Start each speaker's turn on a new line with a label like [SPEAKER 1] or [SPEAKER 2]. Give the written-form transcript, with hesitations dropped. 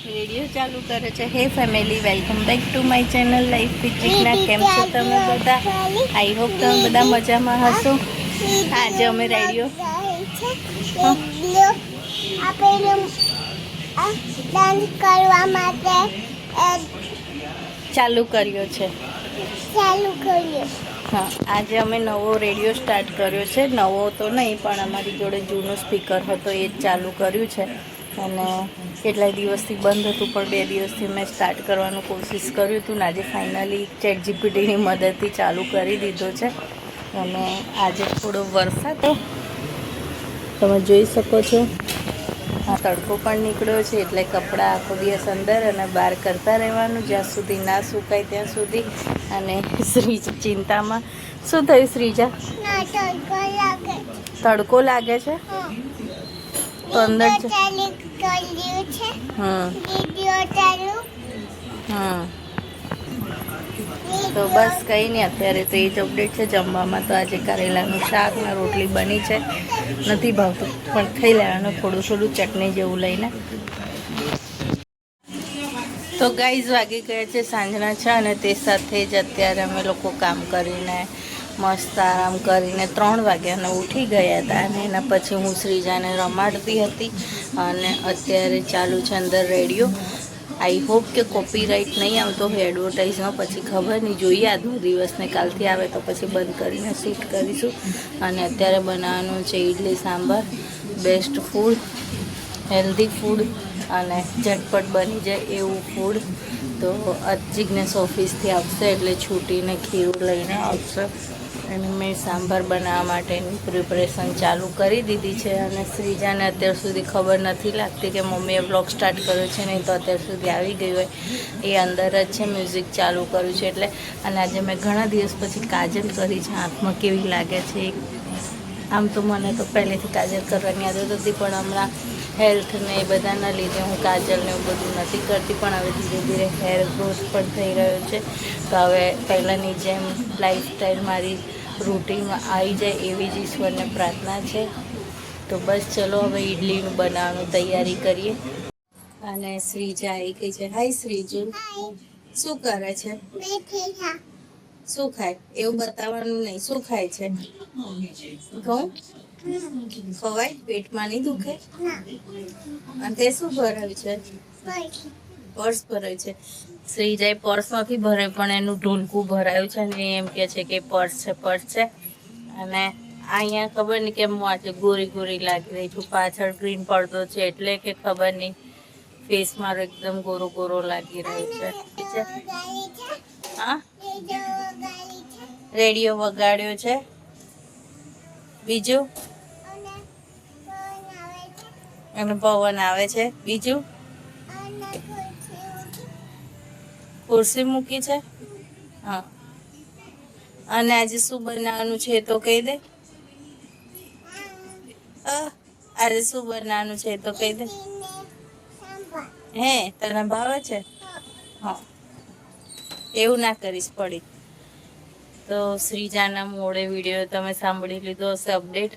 [SPEAKER 1] Video ચાલુ કરે છે. હે family, welcome back to my channel life with Jigna. કેમ છો તમે બધા? આઈ હોપ તમે બધા મજામાં હશો. આજે અમે રેડિયો કરવા માટે ચાલુ કર્યો છે. હા, આજે અમે નવો રેડિયો સ્ટાર્ટ કર્યો છે. નવો તો નહીં, પણ અમારી જોડે જૂનો સ્પીકર હતો એ જ ચાલુ કર્યું છે. અને કેટલાય દિવસથી બંધ હતું, પણ 2 દિવસથી મેં સ્ટાર્ટ કરવાનું કોશિશ કર્યું હતું ને આજે ફાઇનલી ચેટ જીપીટીની મદદથી ચાલુ કરી દીધો છે. અને આજે થોડો વરસાદ તમે જોઈ શકો છો. આ તડકો પણ નીકળ્યો છે, એટલે કપડાં આખો દિવસ અંદર અને બહાર કરતા રહેવાનું, જ્યાં સુધી ના સુકાય ત્યાં સુધી. અને શ્રીજ ચિંતામાં. શું થયું શ્રીજા? તડકો લાગે છે તો અંદર તો બસ કંઈ નહીં, અત્યારે તો એ જ અપડેટ છે. જમવામાં તો આજે કરેલાનું શાક ને રોટલી બની છે. નથી ભાવતું પણ ખાઈ લેવાનું, થોડું થોડું ચટણી જેવું લઈને. તો ગાઈઝ વાગી ગયા છે સાંજના 6 અને તે સાથે જ અત્યારે અમે લોકો કામ કરીને મસ્ત આરામ કરીને 3 વાગ્યાને ઉઠી ગયા હતા. અને એના પછી હું શ્રીજાને રમાડતી હતી અને અત્યારે ચાલુ છે અંદર રેડિયો. આઈ હોપ કે કોપીરાઇટ નહીં આવતો હોય એડવર્ટાઇઝમાં, પછી ખબર નહીં, જોઈએ આજનો દિવસને, કાલથી આવે તો પછી બંધ કરીને શૂટ કરીશું. અને અત્યારે બનાવવાનું છે idli sambar, best food, healthy food અને ઝટપટ બની જાય એવું ફૂડ. તો જિજ્ઞેશ ઓફિસથી આવશે એટલે છૂટીને ખીરું લઈને આવશે. અને મેં સાંભાર બનાવવા માટેની પ્રિપરેશન ચાલુ કરી દીધી છે. અને શ્રીજાને અત્યાર સુધી ખબર નથી લાગતી કે મમ્મીએ બ્લોગ સ્ટાર્ટ કર્યો છે, નહીં તો અત્યાર સુધી આવી ગયું હોય. એ અંદર જ છે, મ્યુઝિક ચાલુ કર્યું છે એટલે. અને આજે મેં ઘણા દિવસ પછી કાજલ કરી છે. આંખમાં કેવી લાગે છે? આમ તો મને તો પહેલેથી કાજલ કરવાની આદત હતી, પણ હમણાં હેલ્થને એ બધાના લીધે હું કાજલને એવું બધું નથી કરતી. પણ હવે ધીરે ધીરે હેર ગ્રોથ પણ થઈ રહ્યો છે. તો હવે પહેલાંની જેમ લાઈફસ્ટાઈલ મારી રૂટીનમાં આવી જાય એવી જ ઈશ્વરને પ્રાર્થના છે. તો બસ ચલો હવે ઇડલીનું બનાવવાનું તૈયારી કરીએ. અને શ્રીજા આવી ગઈ છે. હાય શ્રીજુ, શું કરે છે? શું ખાય એવું બતાવવાનું નહીં. શું ખાય છે? ઘઉં ખવાય? પેટમાં નહીં દુખે? અને તે શું ભરાયું છે? પર્સ ભરાયું છે. શ્રીજાએ પર્સ નથી ભરાયું, પણ એનું ઢોલકું ભરાયું છે. ને એમ કે છે કે પર્સ છે, પર્સ છે. અને અહીંયા ખબર નહીં કેમ હું આજે ગોરી ગોરી લાગી રહી છું. પાછળ ગ્રીન પડદો છે એટલે કે ખબર નહીં, ફેસ મારો એકદમ ગોરો ગોરો લાગી રહ્યો છે. હા, રેડિયો વગાડ્યો છે. બીજું? અને પવન આવે છે. બીજું? ખુરશી મૂકી છે. હા, અને આજે શું બનાવવાનું છે તો કહી દે. આજે શું બનાવવાનું છે તો કહી દે. હે, તને ભાવે છે? હા, એવું ના કરીશ પડી. તો શ્રીજાના મોડે વિડીયો તમે સાંભળી લીધો હશે અપડેટ.